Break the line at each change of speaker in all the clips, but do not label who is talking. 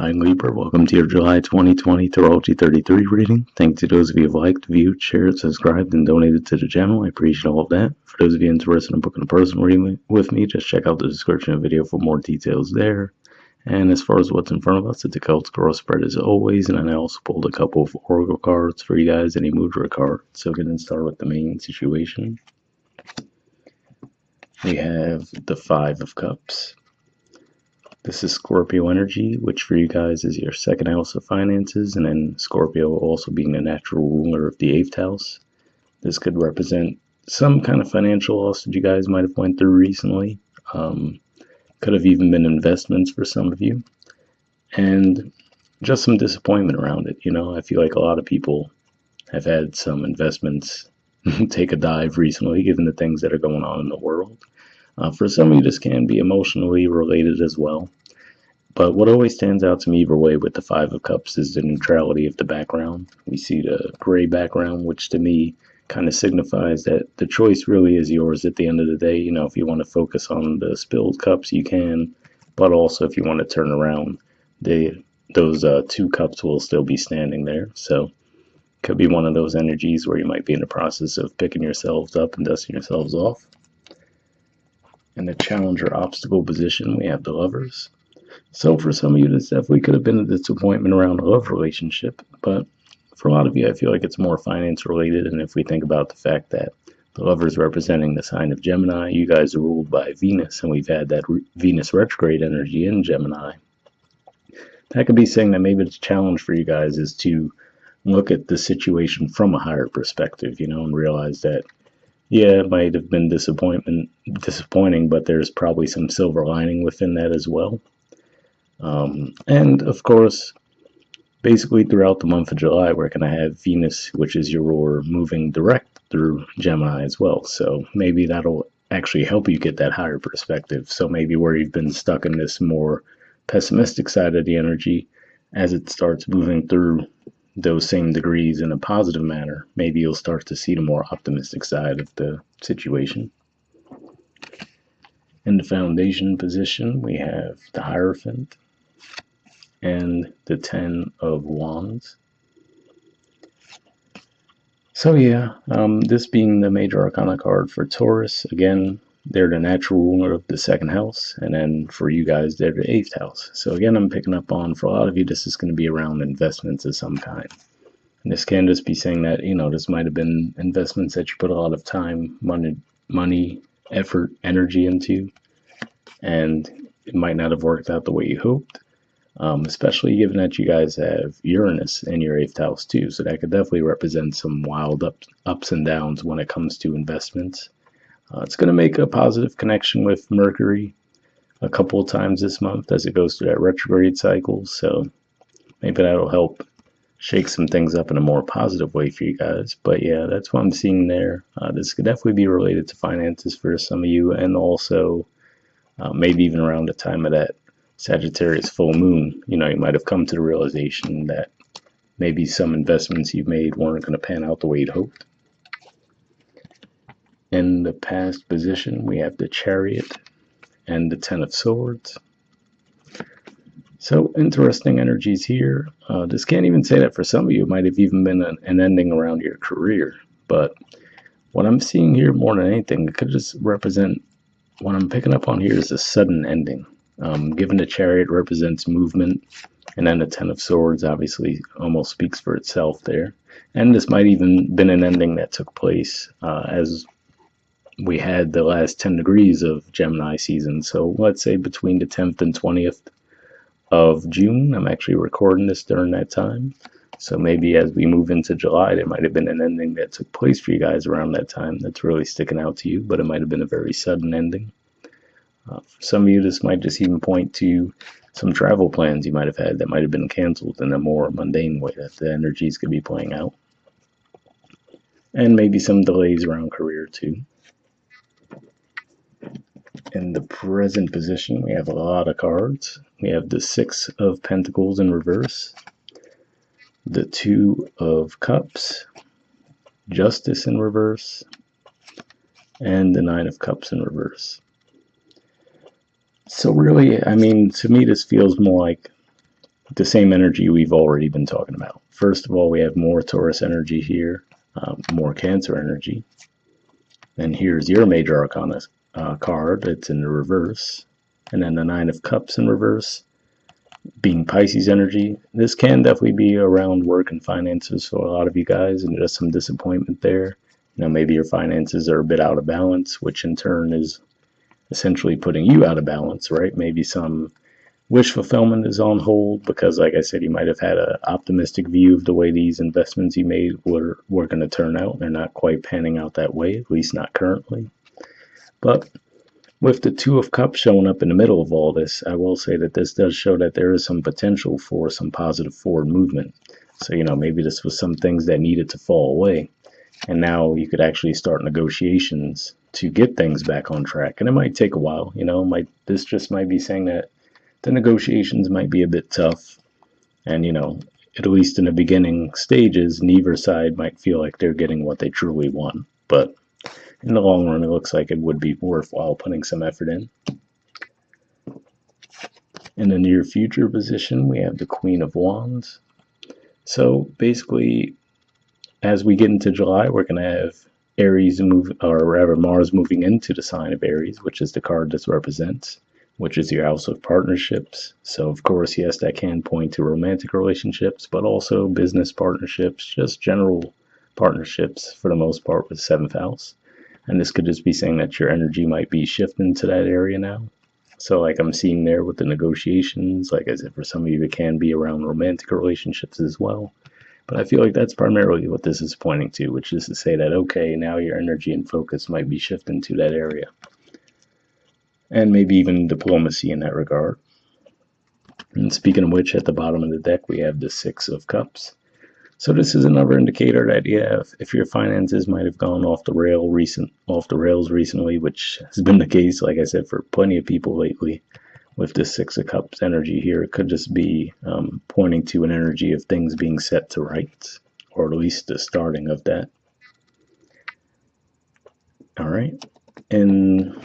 Hi Libra, welcome to your July 2020 Astrology 33 reading. Thanks to those of you who have liked, viewed, shared, subscribed, and donated to the channel. I appreciate all of that. For those of you interested in booking a personal reading with me, just check out the description of the video for more details there. And as far as what's in front of us, it's a Celtic Cross spread as always, and then I also pulled a couple of Oracle cards for you guys and a Mudra card. So getting started with the main situation. We have the Five of Cups. This is Scorpio energy, which for you guys is your second house of finances, and then Scorpio also being the natural ruler of the 8th house. This could represent some kind of financial loss that you guys might have went through recently. Could have even been investments for some of you. And just some disappointment around it. I feel like a lot of people have had some investments take a dive recently, given the things that are going on in the world. For some of you, this can be emotionally related as well. But what always stands out to me either way with the Five of Cups is the neutrality of the background. We see the gray background, which to me kind of signifies that the choice really is yours at the end of the day. If you want to focus on the spilled cups, you can. But also if you want to turn around, those two cups will still be standing there. So could be one of those energies where you might be in the process of picking yourselves up and dusting yourselves off. In the challenger obstacle position, we have the Lovers. So for some of you, this definitely could have been a disappointment around a love relationship, but for a lot of you, I feel like it's more finance related. And if we think about the fact that the Lovers representing the sign of Gemini, you guys are ruled by Venus, and we've had that Venus retrograde energy in Gemini. That could be saying that maybe the challenge for you guys is to look at the situation from a higher perspective, and realize that yeah, it might have been disappointing, but there's probably some silver lining within that as well. And of course, basically throughout the month of July, we're going to have Venus, which is your ruler, moving direct through Gemini as well. So maybe that'll actually help you get that higher perspective. So maybe where you've been stuck in this more pessimistic side of the energy, as it starts moving through those same degrees in a positive manner, maybe you'll start to see the more optimistic side of the situation. In the foundation position, we have the Hierophant and the 10 of Wands. So yeah, this being the major arcana card for Taurus, again, they're the natural ruler of the 2nd house, and then for you guys, they're the 8th house. So again, I'm picking up on, for a lot of you, this is going to be around investments of some kind. And this can just be saying that, this might have been investments that you put a lot of time, money, effort, energy into, and it might not have worked out the way you hoped, especially given that you guys have Uranus in your 8th house too. So that could definitely represent some wild ups and downs when it comes to investments. It's going to make a positive connection with Mercury a couple of times this month as it goes through that retrograde cycle. So maybe that'll help shake some things up in a more positive way for you guys. But yeah, that's what I'm seeing there. This could definitely be related to finances for some of you, and also maybe even around the time of that Sagittarius full moon, you might have come to the realization that maybe some investments you've made weren't going to pan out the way you'd hoped. In the past position, we have the Chariot and the 10 of Swords. So interesting energies here. This can't even say that for some of you, it might have even been an ending around your career. But what I'm seeing here more than anything, it could just represent, what I'm picking up on here is a sudden ending. Given the Chariot represents movement, and then the 10 of Swords obviously almost speaks for itself there. And this might even been an ending that took place as we had the last 10 degrees of Gemini season. So let's say between the 10th and 20th of June. I'm actually recording this during that time. So maybe as we move into July, there might have been an ending that took place for you guys around that time that's really sticking out to you, but it might have been a very sudden ending. For some of you, this might just even point to some travel plans you might have had that might have been canceled in a more mundane way that the energies could be playing out. And maybe some delays around career too. In the present position, we have a lot of cards. We have the 6 of Pentacles in reverse, the 2 of Cups, Justice in reverse, and the 9 of Cups in reverse. So really, I mean, to me, this feels more like the same energy we've already been talking about. First of all, we have more Taurus energy here, more Cancer energy. And here's your major arcana card. It's in the reverse. And then the Nine of Cups in reverse, being Pisces energy. This can definitely be around work and finances for a lot of you guys, and just some disappointment there. Maybe your finances are a bit out of balance, which in turn is essentially putting you out of balance, right? Maybe some wish fulfillment is on hold because, like I said, you might have had an optimistic view of the way these investments you made were going to turn out. They're not quite panning out that way, at least not currently. But with the Two of Cups showing up in the middle of all this, I will say that this does show that there is some potential for some positive forward movement. So, maybe this was some things that needed to fall away. And now you could actually start negotiations to get things back on track. And it might take a while, this just might be saying that the negotiations might be a bit tough. And, at least in the beginning stages, neither side might feel like they're getting what they truly want. But in the long run, it looks like it would be worthwhile putting some effort in. In the near future position, we have the Queen of Wands. So basically, as we get into July, we're going to have Aries move, or rather Mars moving into the sign of Aries, which is the card this represents, which is your house of partnerships. So of course, yes, that can point to romantic relationships, but also business partnerships, just general partnerships for the most part with 7th house. And this could just be saying that your energy might be shifting to that area now. So like I'm seeing there with the negotiations, like I said, for some of you, it can be around romantic relationships as well. But I feel like that's primarily what this is pointing to, which is to say that, okay, now your energy and focus might be shifting to that area. And maybe even diplomacy in that regard. And speaking of which, at the bottom of the deck, we have the Six of Cups. So this is another indicator that, yeah, if your finances might have gone off the rails recently, which has been the case, like I said, for plenty of people lately, with this Six of Cups energy here, it could just be pointing to an energy of things being set to rights, or at least the starting of that. All right. In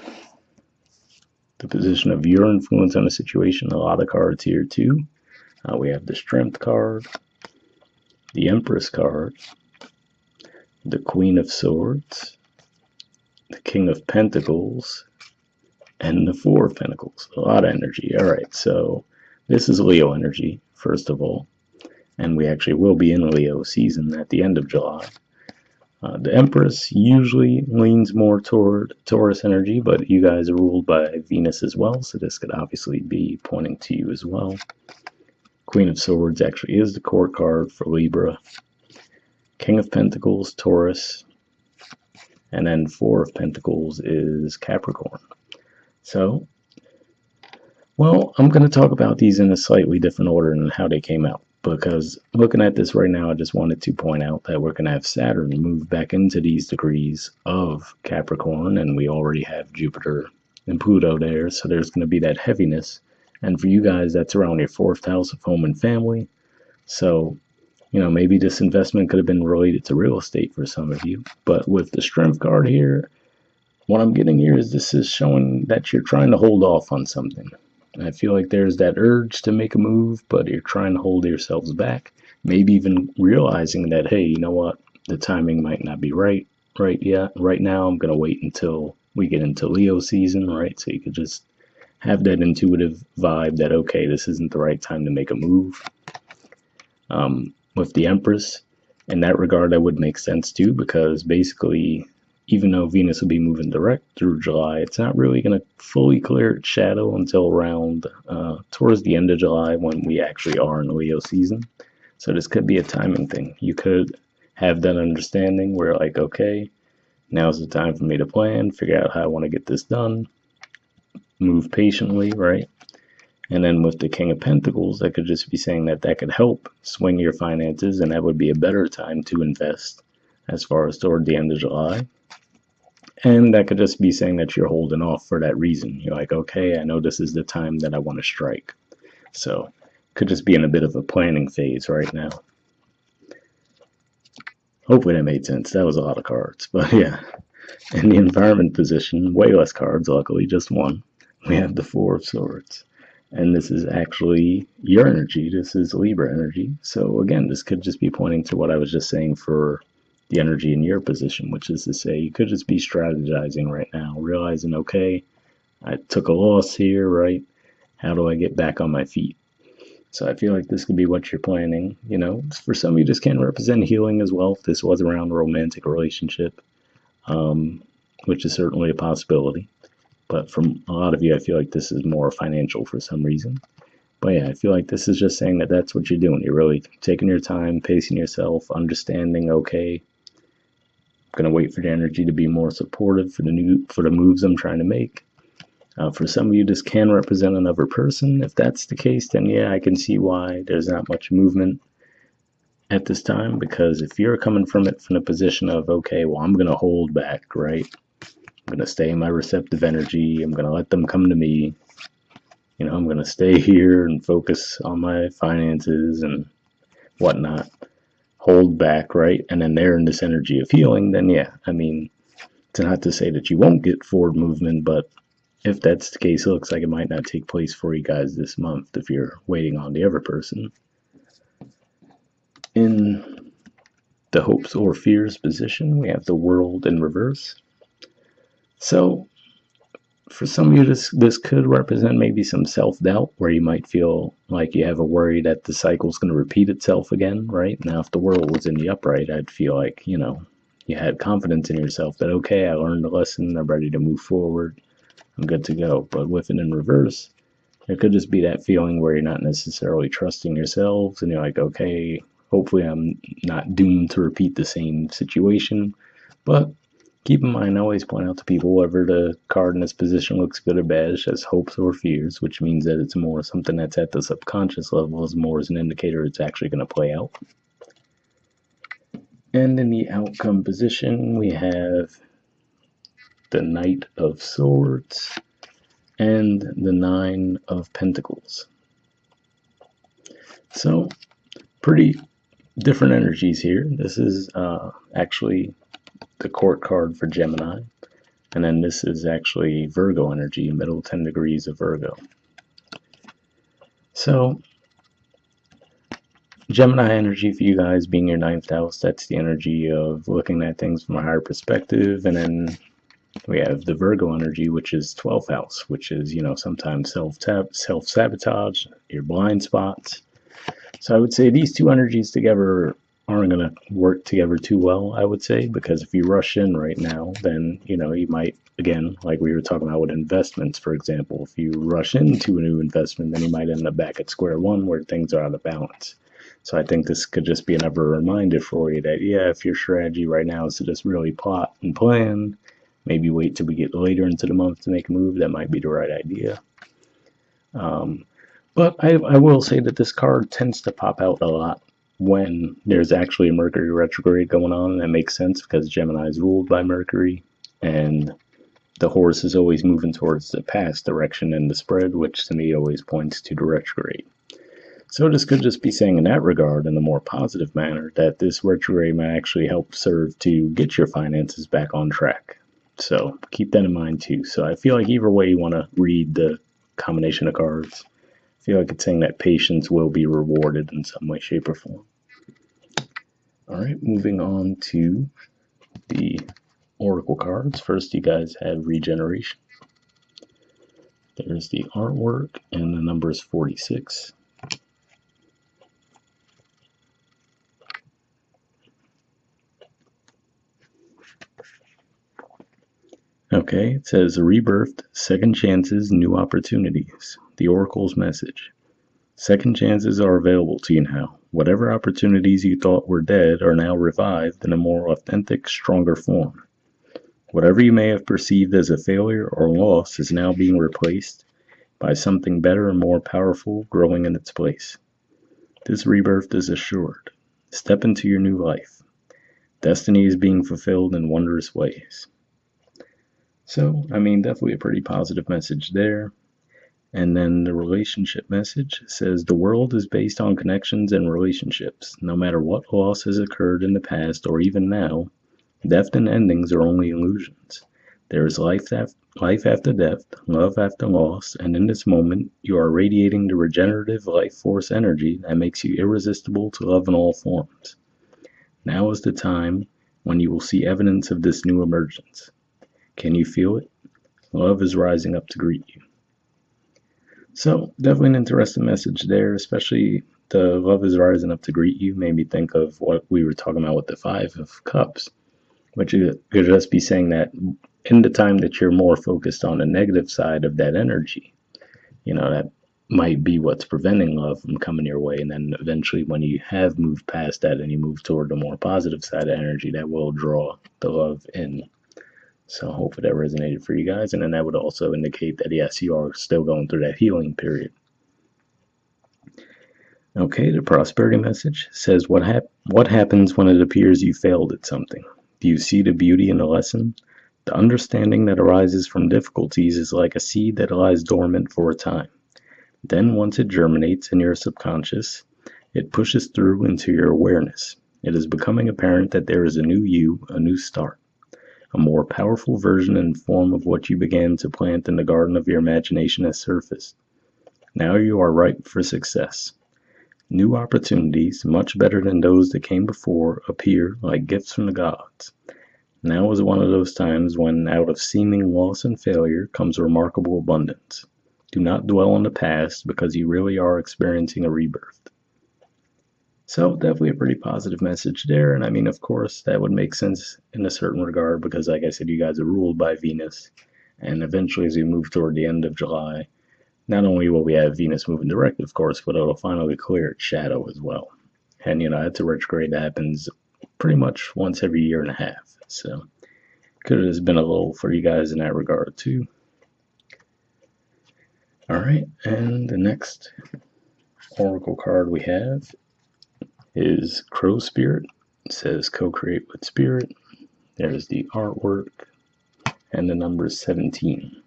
the position of your influence on a situation, a lot of cards here too. We have the Strength card, the Empress card, the Queen of Swords, the King of Pentacles, and the Four of Pentacles. A lot of energy. All right, so this is Leo energy, first of all, and we actually will be in Leo season at the end of July. The Empress usually leans more toward Taurus energy, but you guys are ruled by Venus as well, so this could obviously be pointing to you as well. Queen of Swords actually is the court card for Libra. King of Pentacles, Taurus, and then Four of Pentacles is Capricorn. So, well, I'm going to talk about these in a slightly different order than how they came out, because looking at this right now, I just wanted to point out that we're going to have Saturn move back into these degrees of Capricorn, and we already have Jupiter and Pluto there, so there's going to be that heaviness. And for you guys, that's around your 4th house of home and family. So, maybe this investment could have been related to real estate for some of you. But with the Strength card here, what I'm getting here is this is showing that you're trying to hold off on something. I feel like there's that urge to make a move, but you're trying to hold yourselves back. Maybe even realizing that, hey, you know what? The timing might not be right now. I'm going to wait until we get into Leo season, right? So you could just have that intuitive vibe that, okay, this isn't the right time to make a move. With the Empress, in that regard, that would make sense too, because basically, even though Venus will be moving direct through July, it's not really going to fully clear its shadow until around towards the end of July, when we actually are in Leo season. So this could be a timing thing. You could have that understanding where, like, okay, now's the time for me to plan, figure out how I want to get this done, move patiently, right? And then with the King of Pentacles, that could just be saying that could help swing your finances, and that would be a better time to invest as far as toward the end of July. And that could just be saying that you're holding off for that reason. You're like, okay, I know this is the time that I want to strike. So could just be in a bit of a planning phase right now. Hopefully that made sense. That was a lot of cards. But yeah, in the environment position, way less cards, luckily, just one. We have the Four of Swords. And this is actually your energy. This is Libra energy. So again, this could just be pointing to what I was just saying for the energy in your position, which is to say you could just be strategizing right now, realizing, okay, I took a loss here, right? How do I get back on my feet? So I feel like this could be what you're planning. You know, for some of you, this can represent healing as well. If this was around a romantic relationship, um, which is certainly a possibility. But from a lot of you, I feel like this is more financial for some reason. But yeah, I feel like this is just saying that that's what you're doing. You're really taking your time, pacing yourself, understanding, okay, I'm going to wait for the energy to be more supportive for the moves I'm trying to make. For some of you, this can represent another person. If that's the case, then yeah, I can see why there's not much movement at this time. Because if you're coming from it from the position of, okay, well, I'm going to hold back, right? I'm going to stay in my receptive energy. I'm going to let them come to me. You know, I'm going to stay here and focus on my finances and whatnot. Hold back, right? And then they're in this energy of healing, then yeah, I mean, it's not to say that you won't get forward movement, but if that's the case, it looks like it might not take place for you guys this month if you're waiting on the other person. In the hopes or fears position, we have the world in reverse. So for some of you, this could represent maybe some self-doubt where you might feel like you have a worry that the cycle's going to repeat itself again, right? Now, if the world was in the upright, I'd feel like, you know, you had confidence in yourself that, okay, I learned a lesson, I'm ready to move forward, I'm good to go. But with it in reverse, it could just be that feeling where you're not necessarily trusting yourselves and you're like, okay, hopefully I'm not doomed to repeat the same situation. But keep in mind, I always point out to people whether the card in this position looks good or bad, it's just hopes or fears, which means that it's more something that's at the subconscious level, as more as an indicator it's actually going to play out. And in the outcome position, we have the Knight of Swords and the Nine of Pentacles. So, pretty different energies here. This is actually the Court card for Gemini. And then this is actually Virgo energy, middle 10 degrees of Virgo. So, Gemini energy for you guys being your 9th house, that's the energy of looking at things from a higher perspective. And then we have the Virgo energy, which is 12th house, which is, you know, sometimes self-sabotage, your blind spots. So I would say these two energies together aren't going to work together too well, I would say, because if you rush in right now, then, you know, you might, again, like we were talking about with investments, for example, if you rush into a new investment, then you might end up back at square one where things are out of balance. So I think this could just be another reminder for you that, yeah, if your strategy right now is to just really plot and plan, maybe wait till we get later into the month to make a move, that might be the right idea. But I will say that this card tends to pop out a lot when there's actually a Mercury retrograde going on, and that makes sense because Gemini is ruled by Mercury, and the horse is always moving towards the past direction in the spread, which to me always points to the retrograde. So this could just be saying in that regard, in a more positive manner, that this retrograde may actually help serve to get your finances back on track. So keep that in mind too. So I feel like either way you want to read the combination of cards, I feel like it's saying that patience will be rewarded in some way, shape, or form. All right, moving on to the oracle cards. First, you guys have Regeneration. There's the artwork, and the number is 46. Okay, it says rebirthed, second chances, new opportunities. The oracle's message. Second chances are available to you now. Whatever opportunities you thought were dead are now revived in a more authentic, stronger form. Whatever you may have perceived as a failure or loss is now being replaced by something better and more powerful growing in its place. This rebirth is assured. Step into your new life. Destiny is being fulfilled in wondrous ways. So, I mean, definitely a pretty positive message there. And then the relationship message says the world is based on connections and relationships. No matter what loss has occurred in the past or even now, death and endings are only illusions. There is life life after death, love after loss, and in this moment, you are radiating the regenerative life force energy that makes you irresistible to love in all forms. Now is the time when you will see evidence of this new emergence. Can you feel it? Love is rising up to greet you. So, definitely an interesting message there, especially the love is rising up to greet you made me think of what we were talking about with the Five of Cups, which could just be saying that in the time that you're more focused on the negative side of that energy, that might be what's preventing love from coming your way. And then eventually, when you have moved past that and you move toward the more positive side of energy, that will draw the love in. So hopefully that resonated for you guys. And then that would also indicate that, yes, you are still going through that healing period. Okay, the prosperity message says, what happens when it appears you failed at something? Do you see the beauty in the lesson? The understanding that arises from difficulties is like a seed that lies dormant for a time. Then once it germinates in your subconscious, it pushes through into your awareness. It is becoming apparent that there is a new you, a new start, a more powerful version and form of what you began to plant in the garden of your imagination has surfaced. Now you are ripe for success. New opportunities, much better than those that came before, appear like gifts from the gods. Now is one of those times when out of seeming loss and failure comes remarkable abundance. Do not dwell on the past because you really are experiencing a rebirth. So definitely a pretty positive message there. And I mean, of course, that would make sense in a certain regard because, like I said, you guys are ruled by Venus. And eventually, as we move toward the end of July, not only will we have Venus moving direct, of course, but it'll finally clear its shadow as well. And, that's a retrograde that happens pretty much once every year and a half. So could have been a little for you guys in that regard, too. All right, and the next oracle card we have is Crow Spirit. It says co-create with spirit. There's the artwork, and the number is 17.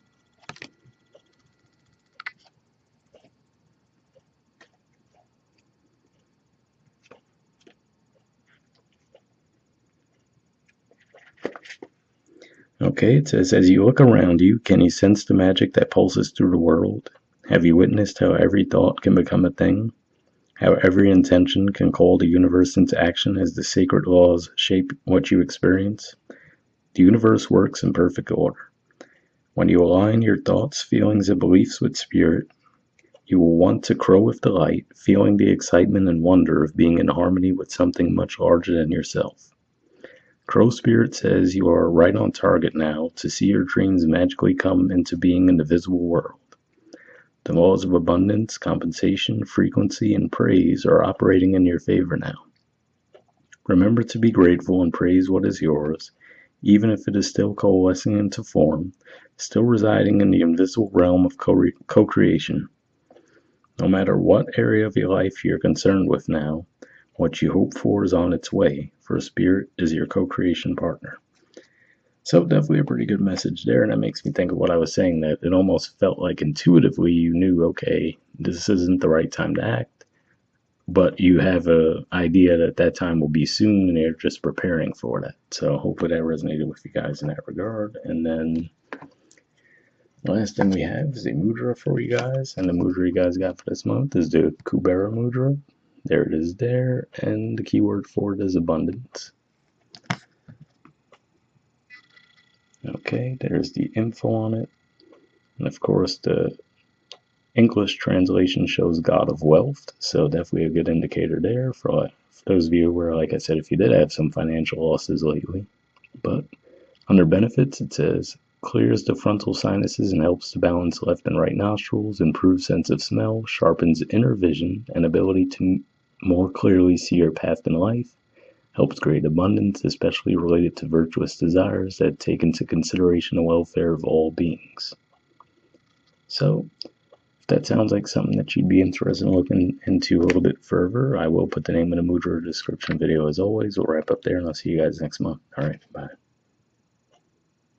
Okay, it says, as you look around you, can you sense the magic that pulses through the world? Have you witnessed how every thought can become a thing? How every intention can call the universe into action as the sacred laws shape what you experience? The universe works in perfect order. When you align your thoughts, feelings, and beliefs with spirit, you will want to crow with delight, feeling the excitement and wonder of being in harmony with something much larger than yourself. Crow Spirit says you are right on target now to see your dreams magically come into being in the visible world. The laws of abundance, compensation, frequency, and praise are operating in your favor now. Remember to be grateful and praise what is yours, even if it is still coalescing into form, still residing in the invisible realm of co-creation. No matter what area of your life you're concerned with now, what you hope for is on its way, for Spirit is your co-creation partner. So definitely a pretty good message there, and that makes me think of what I was saying, that it almost felt like intuitively you knew, okay, this isn't the right time to act, but you have an idea that that time will be soon, and you're just preparing for that. So hopefully that resonated with you guys in that regard. And then the last thing we have is a Mudra for you guys, and the Mudra you guys got for this month is the Kubera Mudra. There it is there, and the keyword for it is abundance. Okay, there's the info on it. And of course, the English translation shows God of Wealth, so definitely a good indicator there for those of you where, like I said, if you did have some financial losses lately. But under benefits, it says, clears the frontal sinuses and helps to balance left and right nostrils, improves sense of smell, sharpens inner vision and ability to more clearly see your path in life, helps create abundance, especially related to virtuous desires that take into consideration the welfare of all beings. So, if that sounds like something that you'd be interested in looking into a little bit further, I will put the name of the Mudra description video as always. We'll wrap up there, and I'll see you guys next month. All right, bye.